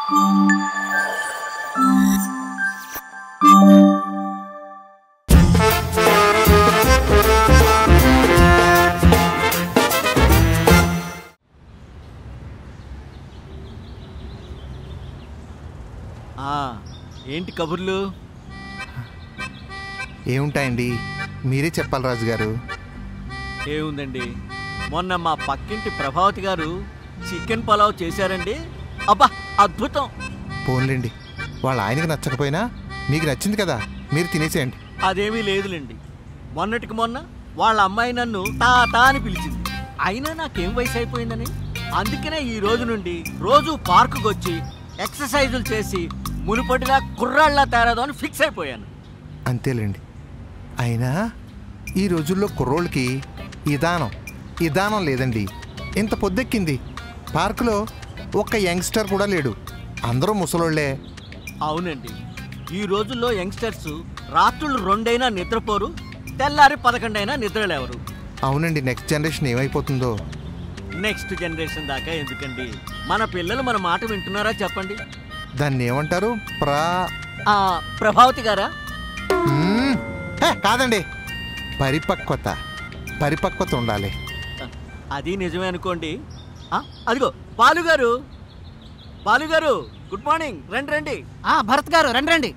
ఏంటి కబుర్లు? ఏముంటాయండి, మీరే చెప్పాలి రాజుగారు. ఏముందండి, మొన్న మా పక్కింటి ప్రభావతి గారు చికెన్ పలావ్ చేశారండి. అబ్బా అద్భుతం. పోన్లేండి, వాళ్ళ ఆయనకి నచ్చకపోయినా మీకు నచ్చింది కదా, మీరు తినేసేయండి. అదేమీ లేదులేండి, మొన్నటికి మొన్న వాళ్ళ అమ్మాయి నన్ను తాత అని పిలిచింది. అయినా నాకేం వయసు అయిపోయిందని, అందుకనే ఈ రోజు నుండి రోజు పార్కుకి వచ్చి ఎక్సర్సైజులు చేసి మునుపటిలా కుర్రాళ్ళ తయారదని ఫిక్స్ అయిపోయాను. అంతేలేండి. అయినా ఈ రోజుల్లో కుర్రోళ్ళకి ఇదానం లేదండి. ఇంత పొద్దెక్కింది, పార్కులో ఒక్క యంగ్స్టర్ కూడా లేడు, అందరూ ముసలోళ్లే. అవునండి, ఈ రోజుల్లో యంగ్స్టర్స్ రాత్రులు 2 అయినా నిద్రపోరు, తెల్లారి 11 అయినా నిద్రలేవరు. అవునండి, నెక్స్ట్ జనరేషన్ ఏమైపోతుందో. నెక్స్ట్ జనరేషన్ దాకా ఎందుకండి, మన పిల్లలు మన మాట వింటున్నారా చెప్పండి? దాన్ని ఏమంటారు? ప్రభావతి గారా? కాదండి, పరిపక్వత ఉండాలి. అది నిజమే అనుకోండి. అదిగో బాలుగారు గుడ్ మార్నింగ్, రండి రండి. భరత్ గారు రండి రండి.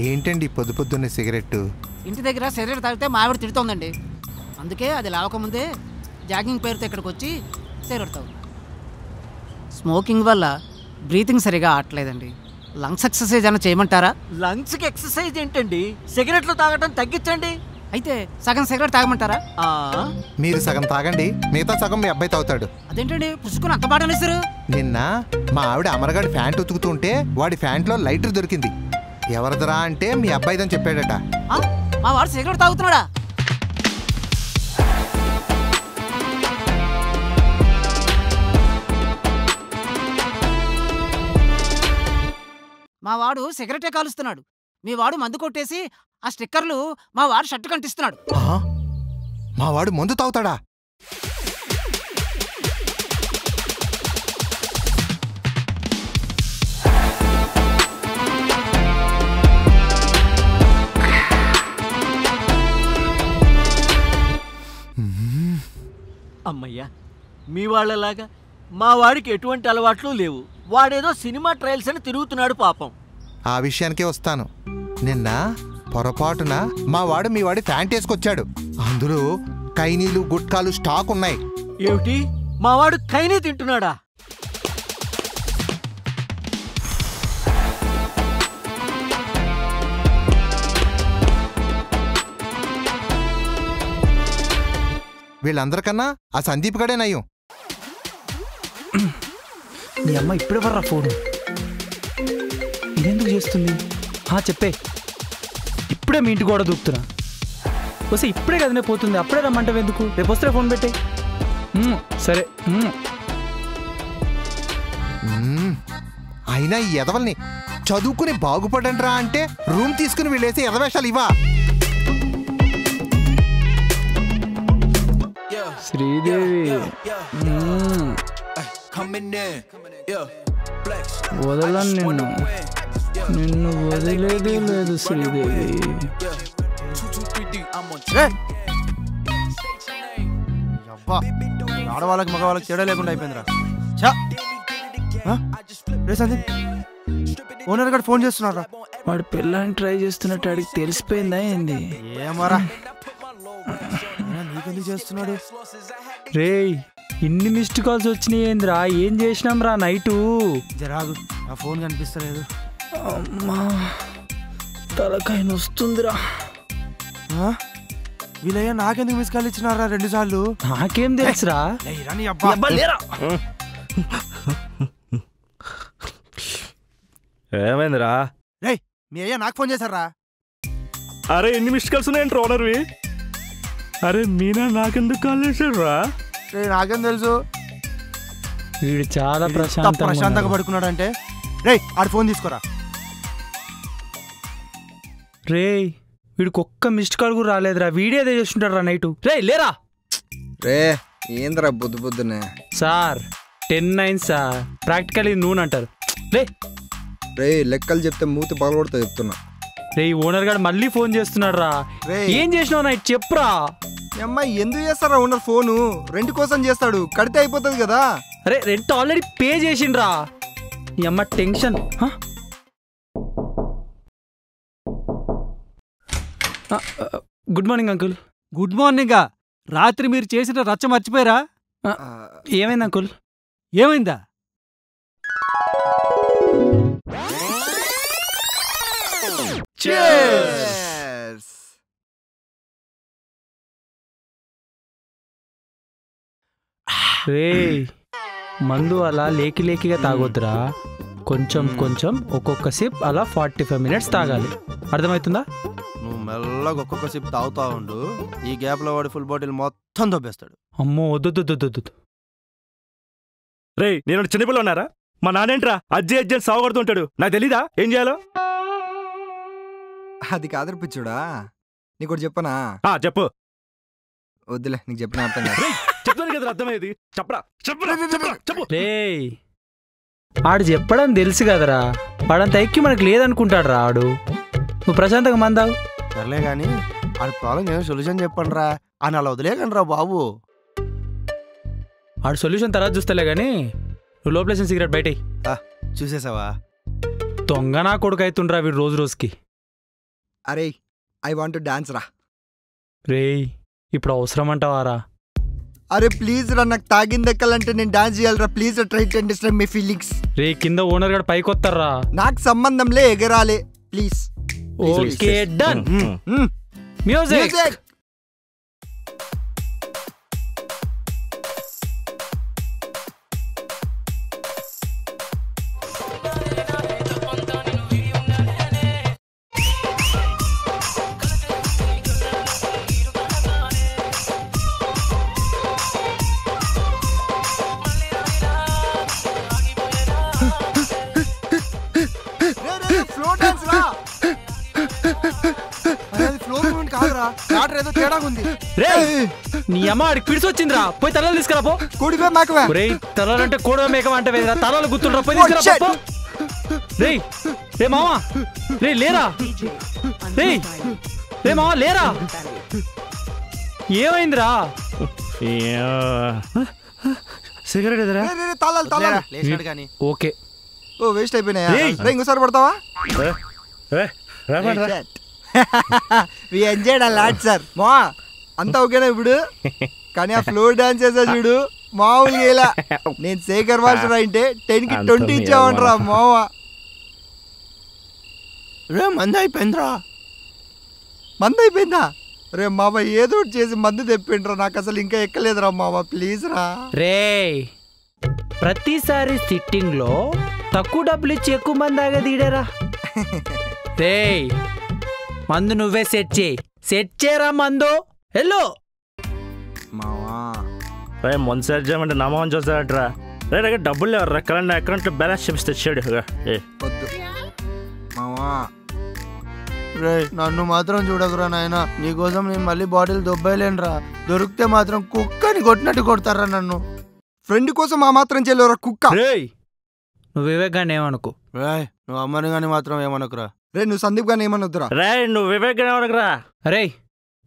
ఏంటండి పొద్దున్నే సిగరెట్టు? ఇంటి దగ్గర సిగరెట్ తాగితే మా ఆవిడ తిడుతోందండి, అందుకే అది లేవకముందే జాగింగ్ పేరుతో ఇక్కడికి వచ్చి సిగరెట్ తాగు. స్మోకింగ్ వల్ల బ్రీతింగ్ సరిగా ఆటలేదండి. లంగ్స్ ఎక్సర్సైజ్ అయినా చేయమంటారా? లంగ్స్కి ఎక్సర్సైజ్ ఏంటండి, సిగరెట్లు తాగటం తగ్గించండి. అయితే సగం సిగరెట్ తాగమంటారా? మీరు సగం తాగండి, మిగతా సగం మీ అబ్బాయి తాగుతాడు. అదేంటండి పుసుకుని అంత బాట అనేసారు? నిన్న మా ఆవిడ అమరగాడి ఫ్యాంట్ ఉతుకుతుంటే వాడి ఫ్యాంట్లో లైటర్ దొరికింది. ఎవరిదరా అంటే మీ అబ్బాయిదని చెప్పాడట. మా వాడు సిగరెట్ తాగుతున్నాడా? మా వాడు సిగరెటే కాలుస్తున్నాడు, మీ వాడు మందు కొట్టేసి ఆ స్టిక్కర్లు మా వాడు షర్టు కంటిస్తున్నాడు. మా వాడు మందు తాగుతాడా? అమ్మయ్యా, మీ వాళ్ళలాగా మా వాడికి ఎటువంటి అలవాట్లు లేవు. వాడేదో సినిమా ట్రయల్స్ అని తిరుగుతున్నాడు పాపం. ఆ విషయానికే వస్తాను. నిన్న పొరపాటున మా వాడు మీ వాడి ఫ్యాంట్ వేసుకొచ్చాడు, అందులో కైనీలు గుట్కాలు స్టాక్ ఉన్నాయి. ఏమిటి, మా వాడు కైనీ తింటున్నాడా? వీళ్ళందరికన్నా ఆ సందీప్ గడే నయ్యం. మీ అమ్మ ఇప్పుడే వర్రా ఫోను, ఇదెందుకు చేస్తుంది? చెప్పే, ఇప్పుడే మీ ఇంటి గోడ దూకుతున్నా. వస్తే ఇప్పుడే కదనే పోతుంది, అప్పుడే రమ్మంటావు ఎందుకు? రేపు వస్తే ఫోన్ పెట్టే. సరే. అయినా ఈ ఎదవల్ని చదువుకుని బాగుపడండిరా అంటే రూమ్ తీసుకుని వెళ్ళేసి ఎదవేషాలు ఇవా. శ్రీదేవి వదలను, నిన్ను వదిలేదే లేదు శ్రీదేవి. ఆడవాళ్ళకి మగవాళ్ళకి తేడా లేకుండా అయిపోయిందిరా. సందీప్ ఓనర్ గారు ఫోన్ చేస్తున్నారా? వాడు పిల్లని ట్రై చేస్తున్నట్టు అడిగి తెలిసిపోయిందా ఏంది? ఏమరా నీకెందుకు చేస్తున్నాడు? రేయ్, ఇన్ని మిస్డ్ కాల్స్ వచ్చినాయి ఏంద్రా? ఏం చేసినాం రా నైటు? జరాగు, ఆ ఫోన్ కనిపిస్తలేదు. అమ్మా తలకాయ వస్తుందిరా. వీళ్ళయ్యా నాకెందుకు మిస్ కాల్ ఇచ్చినారా 2 సార్లు? నాకేం తెలుసురా? ఏమైందిరా? రే, మీ అయ్యా నాకు ఫోన్ చేశారా? అరే ఎన్ని మిస్డ్ కాల్స్ ఉన్నాయండి ఓనర్వి? అరే మీనా నాకెందుకు కాల్ చేశాడురా? నాకేం తెలుసు, వీడు చాలా ప్రశాంతంగా పడుకున్నాడు. అంటే రే ఆడు ఫోన్ తీసుకోరా. రే వీడికి ఒక్క మిస్డ్ కాల్ కూడా రాలేదురా, వీడియో అదే చేస్తుంటాడు రా నైటు. రే లేరా రే ఏంద్రా బుద్ధునే. సార్ 10-9 సార్, ప్రాక్టికల్ ఇది నూనె అంటారు. రే రే లెక్కలు చెప్తే మూతి పగలగొడతా చెప్తున్నా. రే ఓనర్ గారు మళ్ళీ ఫోన్ చేస్తున్నాడు రా. ఏం చేసినావు నైట్ చెప్పురా. అమ్మాయి ఎందుకు చేస్తారా ఓనర్ ఫోను? రెంట్ కోసం చేస్తాడు, కడితే అయిపోతుంది కదా. అరే రెంట్ ఆల్రెడీ పే చేసిండ్రా. ఈ అమ్మ tension. Good morning uncle. Good మార్నింగా? రాత్రి మీరు చేసిన రచ్చ మర్చిపోయారా? ఏమైంది అంకుల్? ఏమైందా? రే మందు అలా లేకిగా తాగొద్దురా, కొంచెం కొంచెం ఒక్కొక్క సిప్ అలా 45 మినిట్స్ తాగాలి. అర్థమవుతుందా? నువ్వు మెల్లగా ఒక్కొక్క సిప్ తాగుతా ఉండు, ఈ గ్యాప్లో వాడి ఫుల్ బాటిల్ మొత్తం దొబ్బేస్తాడు. అమ్మో వద్దు. రే నేను చిన్నపిల్ల ఉన్నారా? మా నానేంట్రా అజ్జి అని సాగుడుతుంటాడు, నాకు తెలీదా ఏం చేయాలో? అది కాదు పిచ్చుడా, నీకు చెప్పనా? చెప్పు. వద్దులే, నీకు చెప్పిన అర్థం కాదు. చెప్తాను కదా అర్థమయ్యేది, చెప్పరా చెప్పు. రే ఆడు చెప్పడం తెలుసు కదరా, వాడంత ఐక్యం మనకు లేదనుకుంటాడు రా ఆడు. నువ్వు ప్రశాంతంగా మందావు. సర్లే కానీ ఆడి ప్రాబ్లం ఏమో సొల్యూషన్ చెప్పండి రా అని అలా వదిలేకండి రా బాబు. ఆడు సొల్యూషన్ తర్వాత చూస్తలే కానీ నువ్వు లోపలేసిన సిగరెట్ బయట చూసేసావా? దొంగ నా కొడుకు అవుతుండ్రా వీడు రోజు రోజుకి. అరే ఐ వాంట్ టు డాన్స్ రా. రే ఇప్పుడు అవసరం అంటావారా? అరే ప్లీజ్ రా, నాకు తాగింది ఎక్కాలంటే నేను డాన్స్ చేయాలరా. Please try to understand my feelings. రే కింద ఓనర్ గడ పైకి వస్తారా? నాకు సంబంధంలే, ఎగరాలే ప్లీజ్. Okay done. మ్యూజిక్. నీ అమ్మ ఆడికి పిడిసి వచ్చిందిరా, పోయి తలలు తీసుకురా పో. కూడిపోయి మాకవా? తలాలంటే కూడ మేకం అంటే వేదిరా, తలాలు గుర్తుండ్రా, పోయి తీసుకురా పో. రే మావా, రే లేరా, రే మావా లేరా, ఏమైందిరా? సిగరెట్ ఎదురా? లేచాడు కానీ. ఓకే ఓ వేస్ట్ అయిపోయినాయా? రే ఇంకోసారి పడతావా? We enjoyed a lot sir. మా అంతా ఓకేనా ఇప్పుడు? కానీ ఆ ఫ్లోర్ డాన్స్ చేసా చూడు, మామూలుగా ఇలా. నేను శేఖర్ మాస్టర్ అంటే 10కి 20 ఇచ్చామంటరా మావా. రే మంది అయిపోయిందిరా. మందు అయిపోయిందా? రే మామ ఏదో ఒకటి చేసి మందు తెప్పిండ్రా, నాకు అసలు ఇంకా ఎక్కలేదురా మామ, ప్లీజ్ రా. రే ప్రతిసారి సిట్టింగ్ లో తక్కువ డబ్బులు ఇచ్చి ఎక్కువ మంది ఆగదీడరా. రే మందు నువ్వే సెట్ చేయరా మందు. హలో మావా రే మొన్న సెట్ చేయమంటే నామని చూస్తాడట్రా. రే దగ్గర డబ్బులు లేవు, రెక్కలండి అకౌంట్లో బ్యాలెన్స్ చూపిస్తే తెచ్చాడు. వద్దు మావా. రే నన్ను మాత్రం చూడకురా నాయనా, నీకోసం నేను మళ్ళీ బాటిల్ దొబ్బలేనురా. దొరికితే మాత్రం కుక్కని కొట్టినట్టు కొడతారా నన్ను. ఫ్రెండ్ కోసం ఆ మాత్రం చెల్లెరా కుక్క. నువ్వు వివేక్ గాని ఏమనుకో. రే నువ్వు అమ్మని కానీ మాత్రం ఏమనుకురా. రే నువ్వు సందీప్ గాని ఏమనొద్దురా. రే నువ్వు వివేక్ గాని ఏమనుకురా. అరే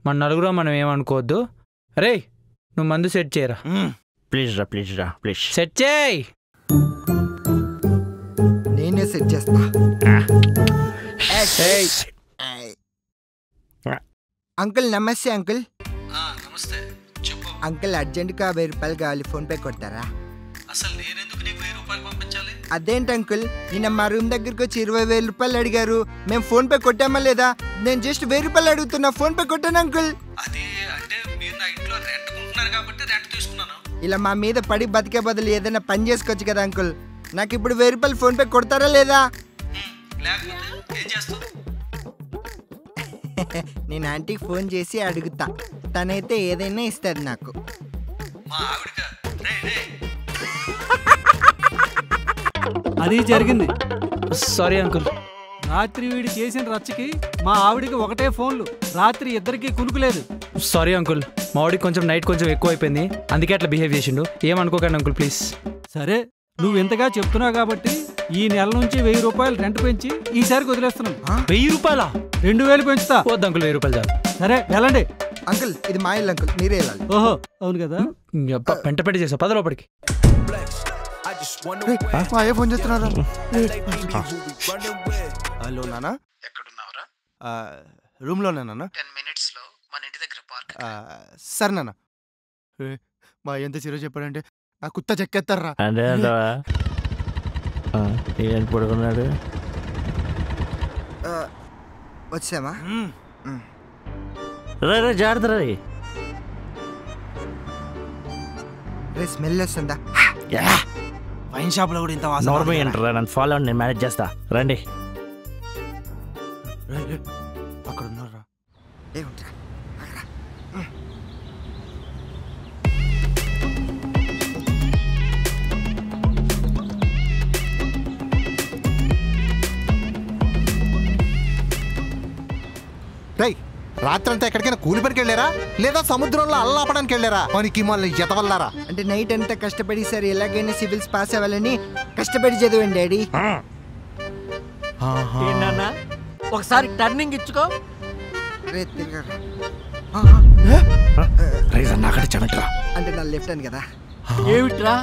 మన నలుగురు మనం ఏమనుకోవద్దు. అరే నువ్వు మందు సెట్ చేయరా. ప్లీజ్ రా ప్లీజ్ సెట్ చేయి. నేనే సెట్ చేస్తా. అంకుల్ నమస్తే. అంకుల్ నమస్తే, చెప్పు. అంకుల్ అర్జెంట్గా 1000 రూపాయలు కావాలి, ఫోన్ పే కొడతారా? అసలు నేనెందుకు నీకు 1000 రూపాయలు పంపించాలి? అదేంటి అంకుల్, నిన్న మా రూమ్ దగ్గరకు వచ్చి 20,000 రూపాయలు అడిగారు, మేము ఫోన్ పే కొట్టామా లేదా? నేను జస్ట్ 1000 రూపాయలు అడుగుతున్నా, ఫోన్ పే కొట్టాను అంకుల్. అది అంటే మీరు నా ఇంట్లో రెంట్ కొంటున్నారు కాబట్టి రెంట్ తీసుకున్నాను. ఇలా మా మీద పడి బతికే బదులు ఏదైనా పని చేసుకోవచ్చు కదా అంకుల్. నాకు ఇప్పుడు 1000 రూపాయలు ఫోన్ పే కొడతారా లేదా? లేకపోతే ఏం చేస్తావు? నేను ఆంటీకి ఫోన్ చేసి అడుగుతా, తనైతే ఏదైనా ఇస్తుంది నాకు. మా ఆవిడగా అది జరిగింది. Sorry uncle. రాత్రి వీడి చేసిన రచ్చకి మా ఆవిడికి ఒకటే ఫోన్లు. రాత్రి ఇద్దరికి కునుకులేదు. సారీ అంకుల్, మా వాడికి కొంచెం నైట్ కొంచెం ఎక్కువ అయిపోయింది, అందుకే అట్లా బిహేవ్ చేసిండు. ఏమనుకోకండి అంకుల్ ప్లీజ్. సరే, నువ్వు ఇంతగా చెప్తున్నావు కాబట్టి ఈ నెల నుంచి 1000 రూపాయలు రెంట్ పెంచి ఈసారికి వదిలేస్తున్నాను. 1000 రూపాయలా? 2000 పెంచుతా. వద్దు అంకుల్, 1000 రూపాయలు చాలు. సరే వెళ్ళండి. అంకుల్ ఇది మా ఇల్లు అంకుల్, మీరే వెళ్ళాలి. ఓహో అవును కదా. పెంట పెట్టి చేసావు, పద లోపలికి. మా అయ్య ఫోన్ చేస్తున్నారా? హలో నాన్న, ఎక్కడున్నావురా? రూమ్లోనే నాన్న. 10 minutesలో మన ఇంటి దగ్గర పార్క్. సరే నాన్న. మా ఎంత సీరియస్ చెప్పాడంటే నా కుత్త చెక్కేస్తారా. అంటే అంటావా? ఏంటి పడుకున్నాడు? వచ్చామా? రే జాగ్రత్త రే. రే స్మెల్ వస్తుందా? వైన్ షాప్ లో కూడా ఇంత నార్మల్ ఏంటరా, నన్ను ఫాలో అవ్వండి, నేను మేనేజ్ చేస్తా. రండి. అక్కడ ఉన్నారా? రై, రాత్రంతా ఎక్కడికైనా కూలి పనికి వెళ్ళారా లేదా సముద్రంలో అల్లాపడానికి వెళ్ళారా? పనికి మళ్ళీ జతవల్లారా? అంటే నైట్ అంతా కష్టపడి సార్ ఎలాగైనా సివిల్స్ పాస్ అవ్వాలని కష్టపడి చదివండి డాడీ. ఏంటన్నా ఒకసారి టర్నింగ్ ఇచ్చుకో. రే తిరగరా. అంటే నా లెఫ్ట్ అని కదా. ఏమిట్రా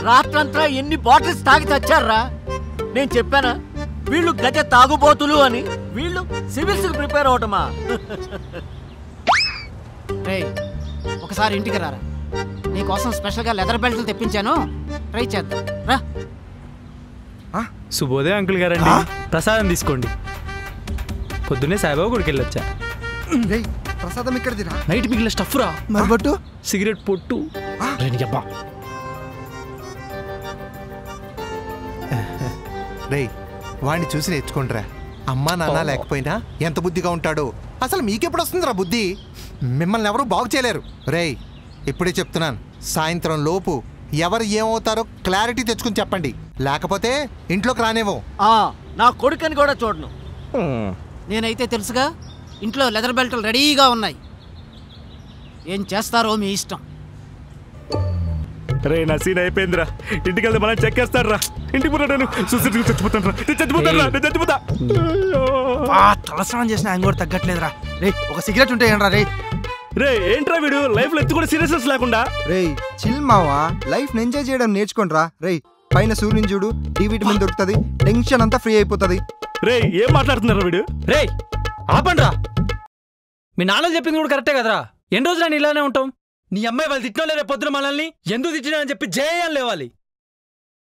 రాత్రంతా ఎన్ని బాటిల్స్ తాగి చచ్చారా? నేను చెప్పానా వీళ్ళు గజ తాగుబోతులు అని? వీళ్ళు సివిల్స్ కి ప్రిపేర్ అవటమా? రేయ్ ఒకసారి ఇంటికి రారా, నీకోసం స్పెషల్గా లెదర్ బెల్ట్లు తెప్పించాను, ట్రై చేద్దాం రా. శుభోదయం అంకుల్ గారండి, ప్రసాదం తీసుకోండి. పొద్దున్నే సాయిబాబా గుడికి వెళ్ళొచ్చా. రేయ్ ప్రసాదం ఇక్కడదిరా. నైట్ మిగిలిన స్టఫ్ రా. మరి బట్టు సిగరెట్ పొట్టు. రేయ్ వాడిని చూసి నేర్చుకుంటారా. అమ్మా నాన్న లేకపోయినా ఎంత బుద్ధిగా ఉంటాడో. అసలు మీకెప్పుడు వస్తుందిరా బుద్ధి? మిమ్మల్ని ఎవరు బాగు చేయలేరు. రేయ్ ఇప్పుడే చెప్తున్నాను, సాయంత్రం లోపు ఎవరు ఏమవుతారో క్లారిటీ తెచ్చుకుని చెప్పండి, లేకపోతే ఇంట్లోకి రానేవో. నా కొడుకని కూడా చూడను. నేనైతే తెలుసుగా, ఇంట్లో లెదర్ బెల్ట్లు రెడీగా ఉన్నాయి, ఏం చేస్తారో మీ ఇష్టం. రే నా సీన్ అయిపోయిందిరా, ఇంటికి వెళ్తే మనం చెక్కేస్తాడు రా. ఇంటికి పోతాను, చచ్చిపోతా. తలస్నానం చేసిన ఆయన కూడా తగ్గట్లేదురా. రే ఒక సిగరెట్ ఉంటే ఏంట్రా? రే రే ఏంట్రా వీడు లైఫ్ లో ఎత్తు కూడా సీరియస్నెస్ లేకుండా. రే చిల్ మావా, లైఫ్ ఎంజాయ్ చేయడం నేర్చుకోండిరా. రే పైన సూర్యుని చూడు, డి విటమిన్ దొరుకుతుంది, టెన్షన్ అంతా ఫ్రీ అయిపోతుంది. రే ఏం మాట్లాడుతున్నారా వీడు? రే ఆపండ్రా, మీ నాన్న చెప్పింది కూడా కరెక్టే కదరా. ఎన్ని రోజులు నేను ఇలానే ఉంటాం? నీ అమ్మాయి వాళ్ళు తిట్టినో లేరే పొద్దున మనల్ని ఎందుకు తిట్టినా అని చెప్పి జై అని లేవాలి.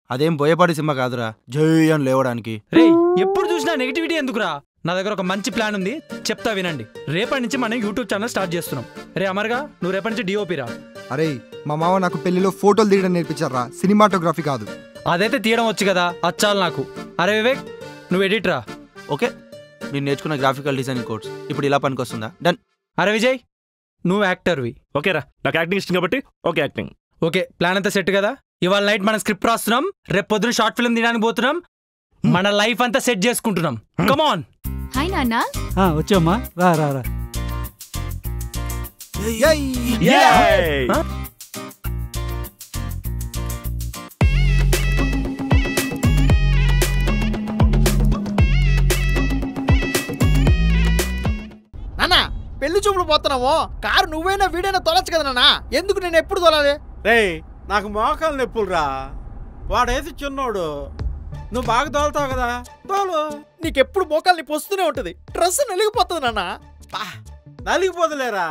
అదేం బోయపాటి సినిమా కాదురా జై అని లేవడానికి. రే ఎప్పుడు చూసినా నెగిటివిటీ ఎందుకురా? నా దగ్గర ఒక మంచి ప్లాన్ ఉంది, చెప్తా వినండి. రేపటి నుంచి మనం యూట్యూబ్ ఛానల్ స్టార్ట్ చేస్తున్నాం. రే అమర్గా, నువ్వు రేపటి నుంచి డిఓపి రా. అరే మా మామ నాకు పెళ్లిలో ఫోటోలు తీయడం నేర్పించారా, సినిమాటోగ్రఫీ కాదు. అదైతే తీయడం వచ్చు కదా, అచ్చాలు నాకు. అరే వివేక్, నువ్వు ఎడిట్ రా. ఓకే, నేను నేర్చుకున్న గ్రాఫికల్ డిజైనింగ్ కోర్స్ ఇప్పుడు ఇలా పనికొస్తుందా? డన్. అరే విజయ్, నువ్వు యాక్టర్వి. ఓకేరా, నాకు యాక్టింగ్ ఇష్టం కాబట్టి ఓకే యాక్టింగ్. ఓకే, ప్లాన్ అంతా సెట్ కదా. ఇవాళ నైట్ మనం స్క్రిప్ట్ రాస్తున్నాం, రేపు పొద్దున షార్ట్ ఫిల్మ్ తీయడానికి పోతున్నాం, మన లైఫ్ అంతా సెట్ చేసుకుంటున్నాం. Come on. హాయ్ నాన్న. వచ్చామ్మా, రా రా రా. నాన్న పెళ్లి చూపులు పోతున్నాము, కారు నువ్వైనా వీడైనా తోలచ్చు కదా నాన్న, ఎందుకు నేను ఎప్పుడు తోలాలి? రే నాకు మోకాలు నొప్పులు రా, వాడేసి చిన్నోడు, నువ్వు బాగా తోలుతావు కదా, తోలు. నీకెప్పుడు మోకాలు నొప్పి వస్తూనే ఉంటది, డ్రెస్ నలిగిపోతుంది నాన్న. నలిగిపోదులేరా.